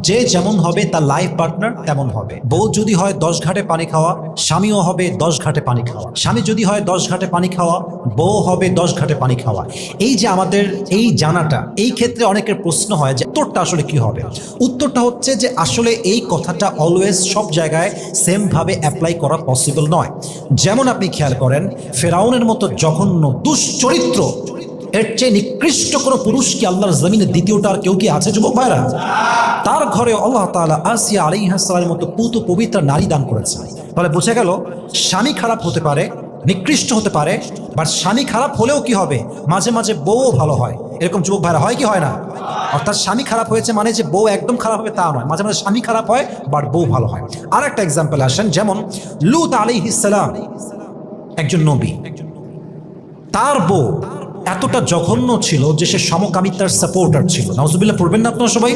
যে যেমন হবে তার লাইফ পার্টনার তেমন হবে। বউ যদি হয় 10 ঘাটে পানি খাওয়া, স্বামীও হবে 10 ঘাটে পানি খাওয়া। স্বামী যদি হয় 10 ঘাটে পানি খাওয়া, বউ হবে 10 ঘাটে পানি খাওয়া। এই যে আমাদের এই জানাটা, এই ক্ষেত্রে অনেকের প্রশ্ন হয় যে উত্তরটা আসলে কি হবে। উত্তরটা হচ্ছে যে আসলে এই কথাটা অলওয়েজ সব জায়গায় সেম ভাবে অ্যাপ্লাই করা পসিবল নয়। যেমন আপনি খেয়াল করেন, ফেরাউনের মতো জঘন্য দুশ্চরিত্র, এর চেয়ে নিকৃষ্ট কোনো পুরুষ কি আল্লাহর জমিনে দ্বিতীয়টা আর কেউ কি আছে যুবক ভাইরা? তার ঘরে আল্লাহ তাআলা আসিয়া আলাইহিস সালামের মতো পুত পবিত্র নারী দান করেছে। তাহলে বোঝা গেল, স্বামী খারাপ হতে পারে, নিকৃষ্ট হতে পারে, বাট স্বামী খারাপ হলেও কি হবে, মাঝে মাঝে বউও ভালো হয়। এরকম যুবক ভাইরা হয় কি হয় না? অর্থাৎ স্বামী খারাপ হয়েছে মানে যে বউ একদম খারাপ হবে তা নয়, মাঝে মাঝে স্বামী খারাপ হয় বাট বউ ভালো হয়। আর একটা এক্সাম্পল আসেন, যেমন লূত আলাইহিস সালাম একজন নবী, তার বউ এতটা জঘন্য ছিল যে সে সমকামিতার সাপোর্টার ছিল। নাউজুবিল্লাহ পড়বেন না আপনারা সবাই?